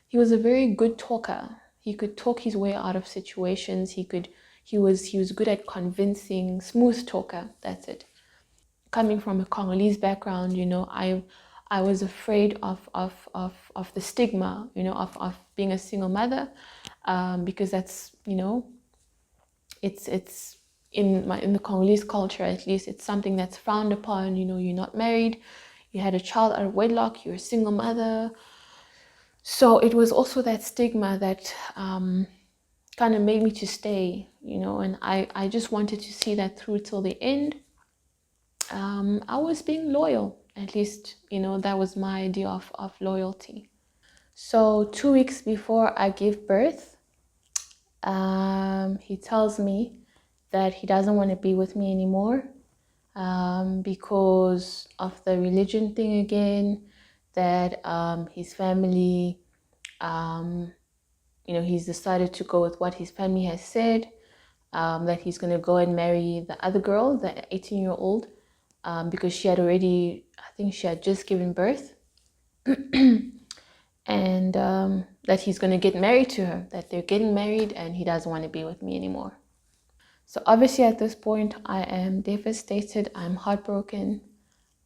he was a very good talker. He could talk his way out of situations. He was good at convincing, smooth talker, that's it. Coming from a Congolese background, I was afraid of the stigma, of being a single mother, because that's, it's in the Congolese culture, at least, it's something that's frowned upon. You're not married, you had a child out of wedlock, you're a single mother. So it was also that stigma that kind of made me to stay, and I just wanted to see that through till the end. I was being loyal, at least, that was my idea of loyalty. So 2 weeks before I give birth, he tells me that he doesn't want to be with me anymore, because of the religion thing again, that his family, he's decided to go with what his family has said, that he's going to go and marry the other girl, the 18-year-old, because she had already, I think she had just given birth, and that he's going to get married to her, that they're getting married, and he doesn't want to be with me anymore. So obviously at this point, I am devastated, I'm heartbroken,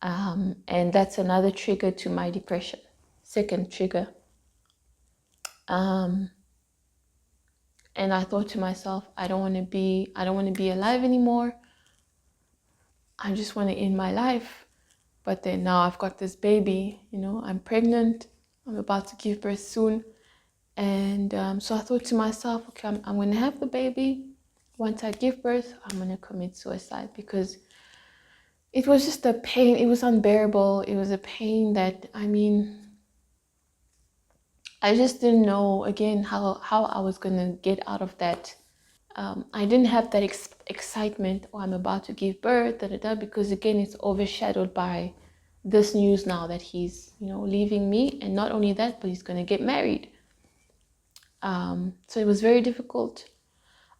and that's another trigger to my depression, second trigger. And I thought to myself, I don't want to be alive anymore. I just want to end my life. But then now I've got this baby, I'm pregnant, I'm about to give birth soon. And so I thought to myself, okay, I'm going to have the baby. Once I give birth, I'm going to commit suicide, because it was just a pain. It was unbearable. It was a pain that, I just didn't know, again, how I was going to get out of that. I didn't have that excitement, I'm about to give birth, because again, it's overshadowed by this news now that he's, leaving me. And not only that, but he's going to get married. So it was very difficult.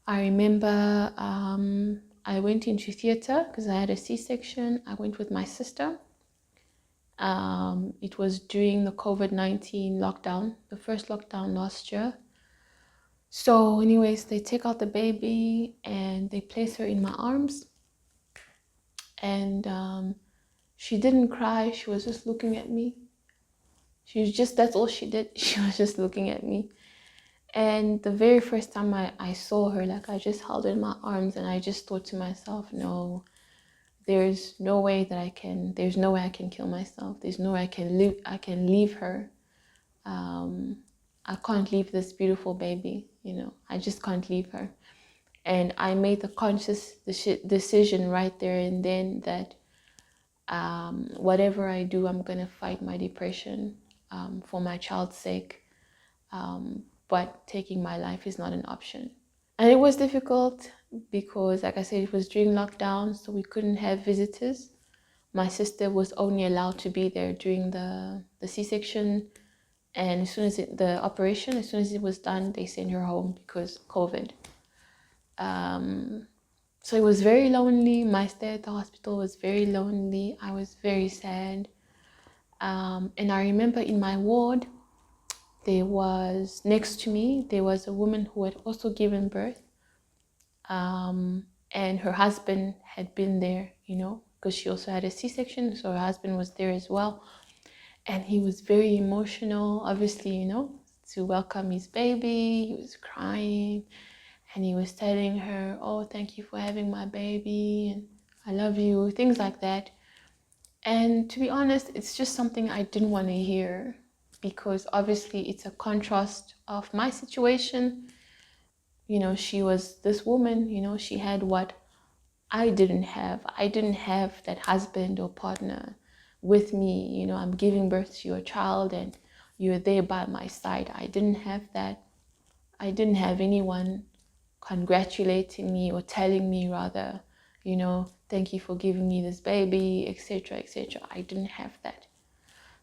I remember I went into theater because I had a C-section. I went with my sister. It was during the COVID-19 lockdown, the first lockdown last year. So anyways, they take out the baby and they place her in my arms. And she didn't cry. She was just looking at me. That's all she did. She was just looking at me. And the very first time I saw her, like, I just held her in my arms, and I just thought to myself, no, there's no way I can kill myself. There's no way I can leave her. I can't leave this beautiful baby, I just can't leave her. And I made the conscious decision right there and then that whatever I do, I'm going to fight my depression for my child's sake. But taking my life is not an option. And it was difficult because, like I said, it was during lockdown, so we couldn't have visitors. My sister was only allowed to be there during the C-section. And as soon as it was done, they sent her home because COVID. So it was very lonely. My stay at the hospital was very lonely. I was very sad. And I remember in my ward, next to me, there was a woman who had also given birth. and her husband had been there, because she also had a C-section, so her husband was there as well. And he was very emotional, obviously, to welcome his baby. He was crying, and he was telling her, oh, thank you for having my baby, and I love you, things like that. And to be honest, it's just something I didn't want to hear, because obviously it's a contrast of my situation. She was this woman, she had what I didn't have. I didn't have that husband or partner with me. I'm giving birth to your child and you're there by my side. I didn't have that. I didn't have anyone congratulating me or telling me rather, thank you for giving me this baby, etc., etc. I didn't have that.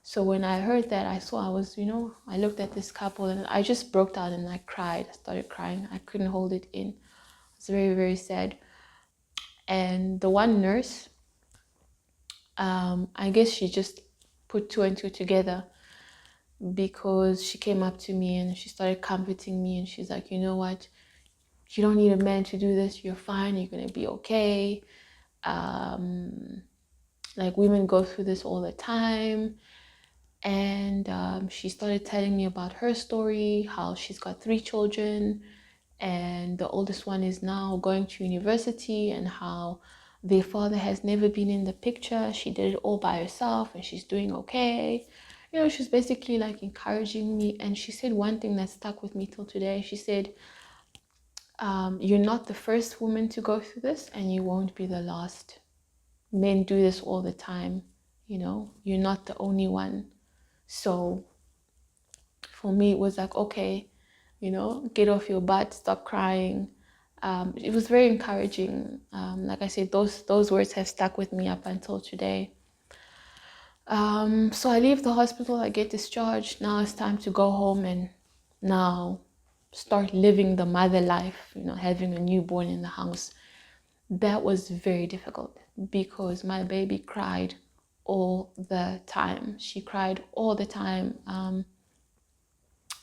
So when I heard that, I looked at this couple and I just broke down and I cried. I started crying. I couldn't hold it in. It's very, very sad. And the one nurse, I guess she just put two and two together, because she came up to me and she started comforting me, and she's like, you know what? You don't need a man to do this. You're fine. You're going to be okay. Like, women go through this all the time. And she started telling me about her story, how she's got 3 children, and the oldest one is now going to university, and how their father has never been in the picture. She did it all by herself and she's doing okay. She's basically like encouraging me. And she said one thing that stuck with me till today. She said, you're not the first woman to go through this, and you won't be the last. Men do this all the time. You're not the only one. So for me, it was like, okay, get off your butt, stop crying. It was very encouraging. Like I said, those words have stuck with me up until today. So I leave the hospital, I get discharged. Now it's time to go home and now start living the mother life, having a newborn in the house. That was very difficult because my baby cried all the time. She cried all the time.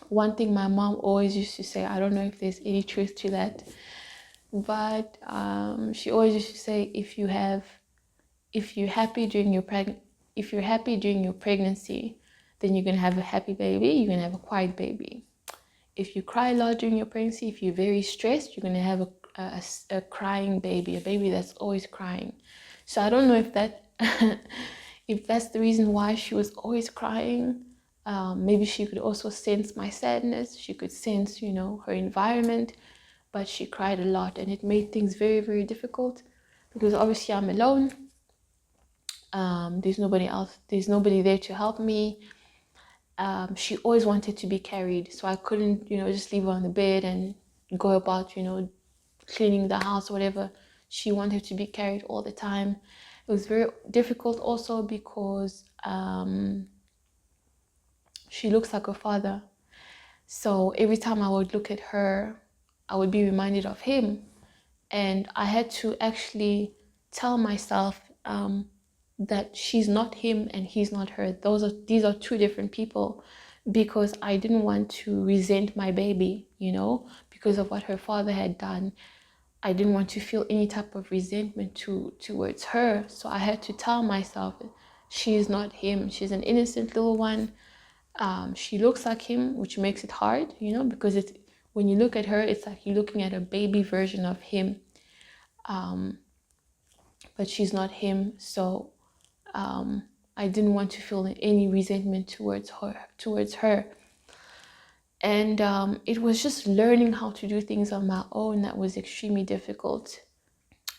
One thing my mom always used to say, I don't know if there's any truth to that, but she always used to say, if you're happy during your pregnancy, then you're gonna have a happy baby. You're gonna have a quiet baby. If you cry a lot during your pregnancy, if you're very stressed, you're gonna have a crying baby, a baby that's always crying. So I don't know if that if that's the reason why she was always crying. Maybe she could also sense my sadness. She could sense, her environment, but she cried a lot, and it made things very, very difficult because obviously I'm alone. There's nobody else. There's nobody there to help me. She always wanted to be carried, so I couldn't, just leave her on the bed and go about, cleaning the house or whatever. She wanted to be carried all the time. It was very difficult also because she looks like her father. So every time I would look at her, I would be reminded of him. And I had to actually tell myself that she's not him and he's not her. These are 2 different people, because I didn't want to resent my baby, because of what her father had done. I didn't want to feel any type of resentment towards her. So I had to tell myself she is not him. She's an innocent little one. She looks like him, which makes it hard, because when you look at her, it's like you're looking at a baby version of him. But she's not him. So I didn't want to feel any resentment towards her. And it was just learning how to do things on my own that was extremely difficult.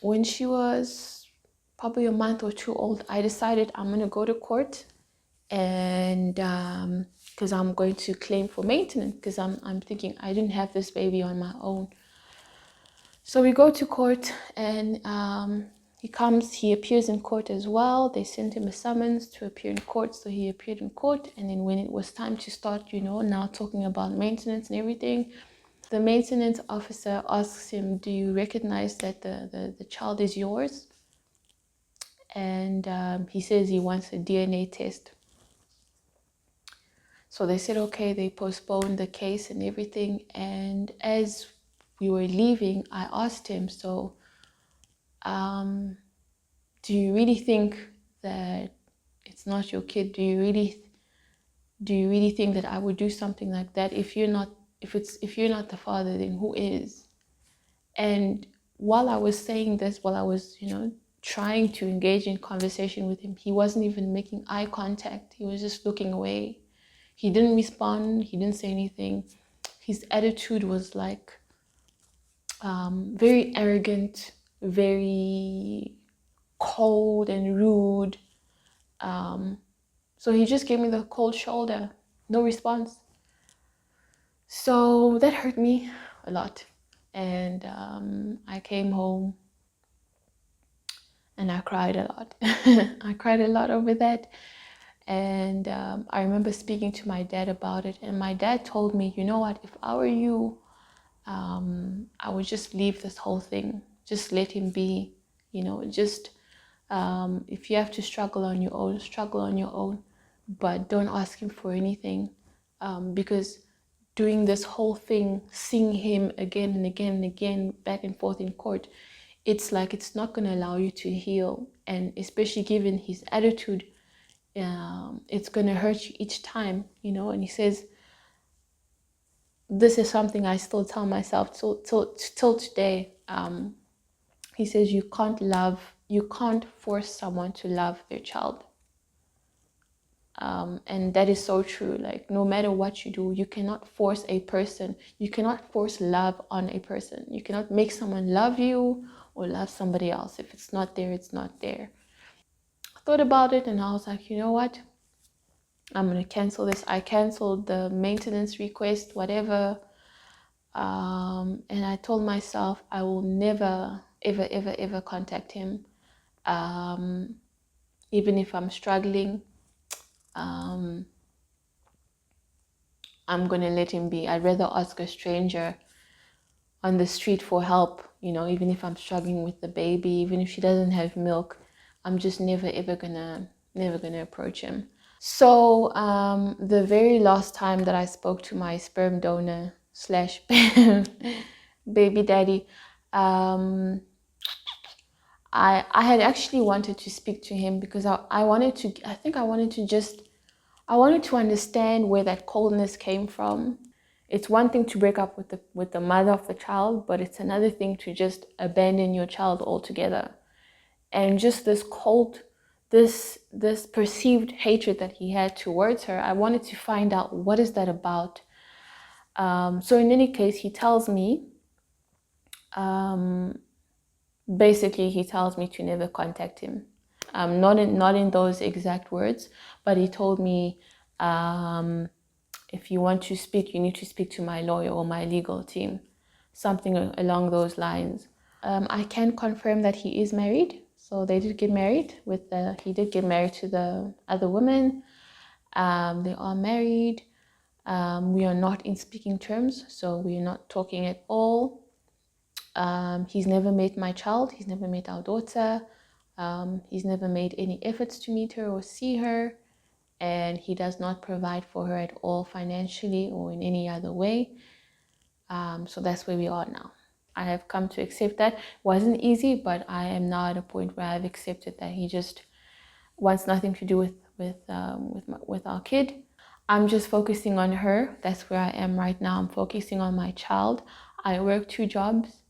When she was probably a month or 2 old, I decided I'm going to go to court, and because I'm going to claim for maintenance, because I'm thinking I didn't have this baby on my own. So we go to court, and he appears in court as well. They sent him a summons to appear in court, so he appeared in court. And then when it was time to start, now talking about maintenance and everything, the maintenance officer asks him, do you recognize that the child is yours? And he says he wants a DNA test. So they said, okay, they postponed the case and everything. And as we were leaving, I asked him, so Do you really think that it's not your kid? Do you really think that I would do something like that? If you're not the father, then who is? And while I was saying this, while I was, trying to engage in conversation with him, he wasn't even making eye contact. He was just looking away. He didn't respond. He didn't say anything. His attitude was like very arrogant, very cold and rude. So he just gave me the cold shoulder, no response. So that hurt me a lot. And I came home and I cried a lot. I cried a lot over that. And I remember speaking to my dad about it. And my dad told me, you know what, if I were you, I would just leave this whole thing. Just let him be, just if you have to struggle on your own, struggle on your own. But don't ask him for anything. Because doing this whole thing, seeing him again and again and again, back and forth in court, it's like it's not going to allow you to heal. And especially given his attitude, it's going to hurt you each time, And he says, this is something I still tell myself till today. He says, you can't force someone to love their child. And that is so true. Like, no matter what you do, you cannot force a person. You cannot force love on a person. You cannot make someone love you or love somebody else. If it's not there, it's not there. I thought about it and I was like, you know what? I'm going to cancel this. I canceled the maintenance request, whatever. And I told myself I will never, ever, ever, ever contact him. Even if I'm struggling, I'm going to let him be. I'd rather ask a stranger on the street for help, even if I'm struggling with the baby, even if she doesn't have milk, I'm just never gonna approach him. So the very last time that I spoke to my sperm donor / baby daddy, I had actually wanted to speak to him because I wanted to understand where that coldness came from. It's one thing to break up with the mother of the child, but it's another thing to just abandon your child altogether. And just this cold, this perceived hatred that he had towards her, I wanted to find out, what is that about? So in any case, he tells me, basically he tells me to never contact him. Not in those exact words, but he told me, if you want to speak, you need to speak to my lawyer or my legal team, something along those lines. I can confirm that he is married. So they did get married he did get married to the other woman. They are married. We are not in speaking terms, so we are not talking at all. He's never met my child. He's never met our daughter. He's never made any efforts to meet her or see her. And he does not provide for her at all financially or in any other way. So that's where we are now. I have come to accept that. It wasn't easy, but I am now at a point where I've accepted that he just wants nothing to do with our kid. I'm just focusing on her. That's where I am right now. I'm focusing on my child. I work 2 jobs.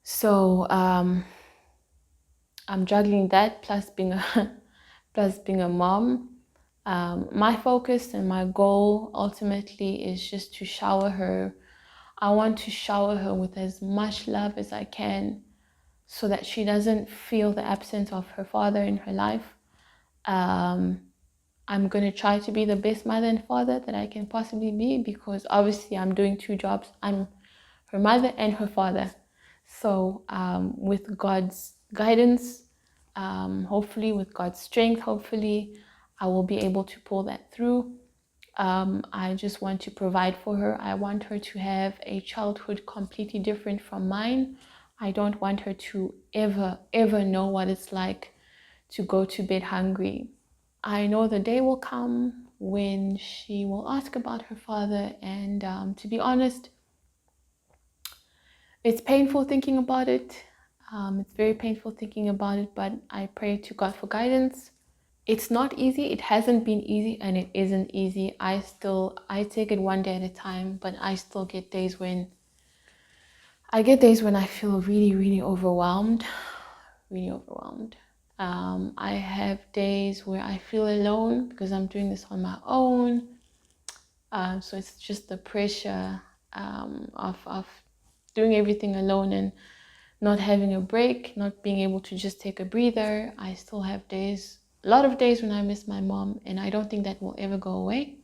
So I'm juggling that plus being a mom. My focus and my goal ultimately is just to shower her. I want to shower her with as much love as I can so that she doesn't feel the absence of her father in her life. I'm going to try to be the best mother and father that I can possibly be, because obviously I'm doing 2 jobs. I'm her mother and her father. So with God's guidance, hopefully with God's strength, hopefully I will be able to pull that through. I just want to provide for her. I want her to have a childhood completely different from mine. I don't want her to ever know what it's like to go to bed hungry. I know the day will come when she will ask about her father, and to be honest, it's painful thinking about it. It's very painful thinking about it, but I pray to God for guidance. It's not easy. It hasn't been easy, and it isn't easy. I take it one day at a time, but I still get days when I feel really, really overwhelmed, really overwhelmed. I have days where I feel alone because I'm doing this on my own. So it's just the pressure of doing everything alone and not having a break, not being able to just take a breather. I still have days, a lot of days when I miss my mom, and I don't think that will ever go away.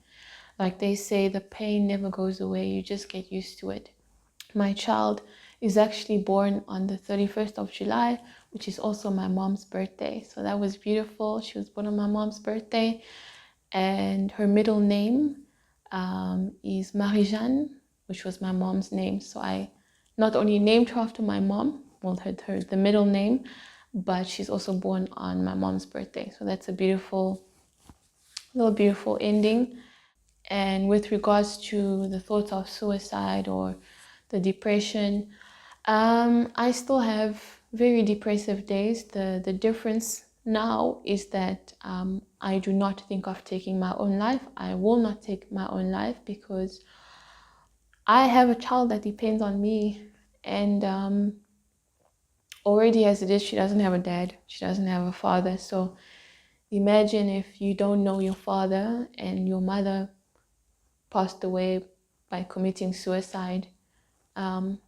Like they say, the pain never goes away, you just get used to it. My child is actually born on the 31st of July, which is also my mom's birthday. So that was beautiful. She was born on my mom's birthday, and her middle name is Marie-Jeanne, which was my mom's name. So I not only named her after my mom, well, the middle name, but she's also born on my mom's birthday. So that's a beautiful, beautiful ending. And with regards to the thoughts of suicide or the depression, I still have very depressive days. The difference now is that I do not think of taking my own life. I will not take my own life because I have a child that depends on me. And already as it is, she doesn't have a dad. She doesn't have a father. So imagine if you don't know your father and your mother passed away by committing suicide.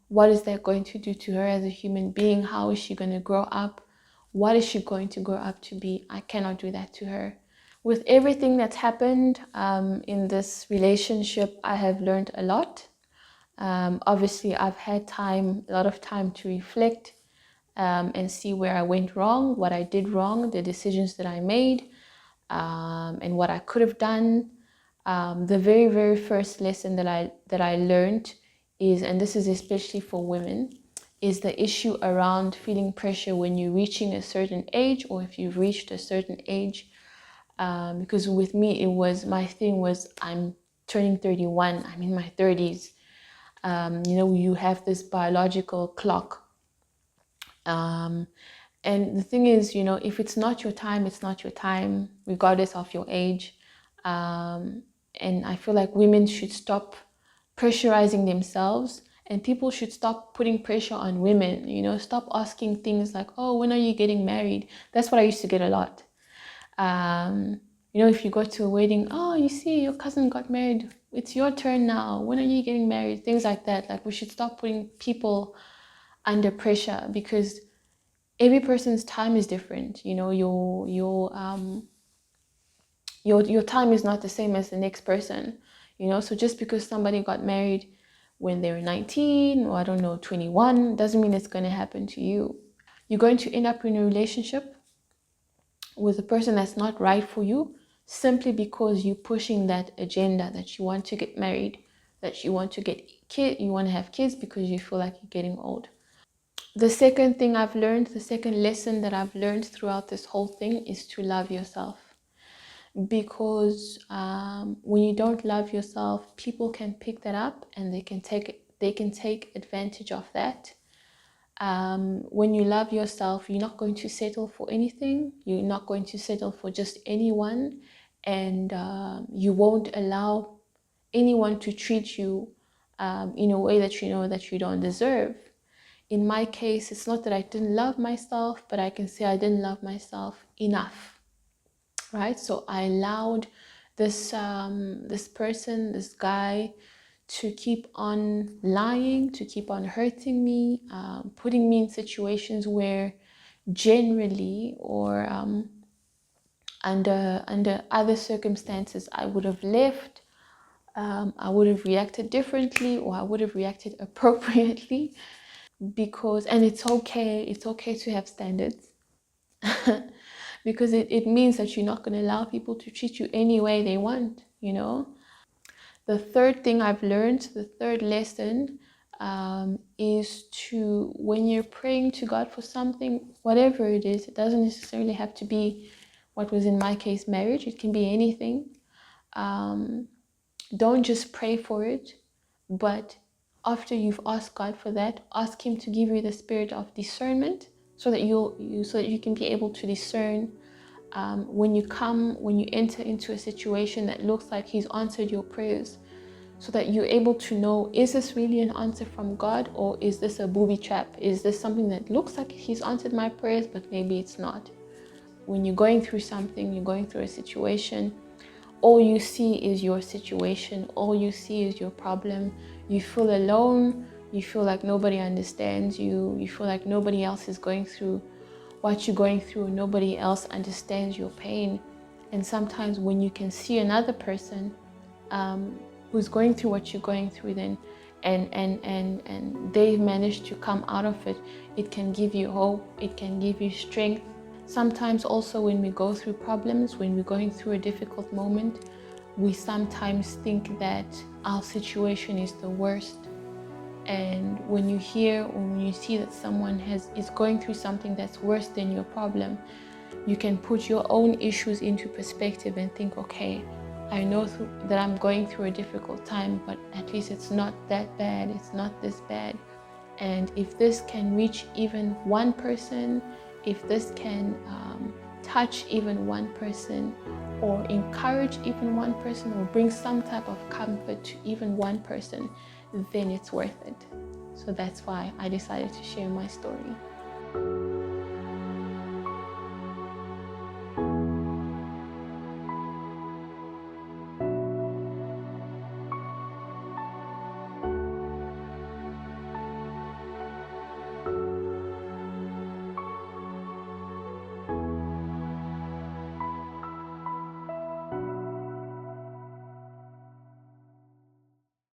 What is that going to do to her as a human being? How is she going to grow up? What is she going to grow up to be? I cannot do that to her. With everything that's happened in this relationship, I have learned a lot. Obviously, I've had a lot of time to reflect and see where I went wrong, what I did wrong, the decisions that I made, and what I could have done. The very, very first lesson that I learned is, and this is especially for women, is the issue around feeling pressure when you're reaching a certain age, or if you've reached a certain age. Because with me, my thing was, I'm turning 31, I'm in my 30s. You have this biological clock. And the thing is, if it's not your time, it's not your time, regardless of your age. And I feel like women should stop pressurizing themselves, and people should stop putting pressure on women. Stop asking things like, oh, when are you getting married? That's what I used to get a lot. If you go to a wedding, oh, you see, your cousin got married. It's your turn now. When are you getting married? Things like that. Like, we should stop putting people under pressure, because every person's time is different. Your time is not the same as the next person. So just because somebody got married when they were 19, or I don't know, 21, doesn't mean it's going to happen to you. You're going to end up in a relationship with a person that's not right for you, simply because you're pushing that agenda that you want to get married, that you want to you want to have kids because you feel like you're getting old. The second lesson that I've learned throughout this whole thing is to love yourself. Because when you don't love yourself, people can pick that up and they can take advantage of that. When you love yourself, you're not going to settle for anything. You're not going to settle for just anyone, and you won't allow anyone to treat you in a way that that you don't deserve. In my case, it's not that I didn't love myself, but I can say I didn't love myself enough, right? So I allowed this this guy, to keep on lying, to keep on hurting me, putting me in situations where generally, or under other circumstances, I would have left. I would have reacted differently, or I would have reacted appropriately. And it's okay to have standards. Because it means that you're not going to allow people to treat you any way they want. The third thing I've learned, the third lesson, is to, when you're praying to God for something, whatever it is, it doesn't necessarily have to be what was in my case marriage. It can be anything. Don't just pray for it, but after you've asked God for that, ask Him to give you the spirit of discernment, so that you can be able to discern when you enter into a situation that looks like He's answered your prayers, so that you're able to know, is this really an answer from God, or is this a booby trap? Is this something that looks like He's answered my prayers, but maybe it's not? When you're going through something, you're going through a situation, all you see is your situation, all you see is your problem. You feel alone, you feel like nobody understands you, you feel like nobody else is going through what you're going through, nobody else understands your pain. And sometimes when you can see another person who's going through what you're going through, then and they've managed to come out of it, it can give you hope, it can give you strength. Sometimes also when we go through problems, when we're going through a difficult moment, we sometimes think that our situation is the worst. And when you hear or when you see that someone is going through something that's worse than your problem, you can put your own issues into perspective and think, okay, I know that I'm going through a difficult time, but at least it's not that bad, it's not this bad. And if this can reach even one person, if this can touch even one person, or encourage even one person, or bring some type of comfort to even one person, then it's worth it. So that's why I decided to share my story.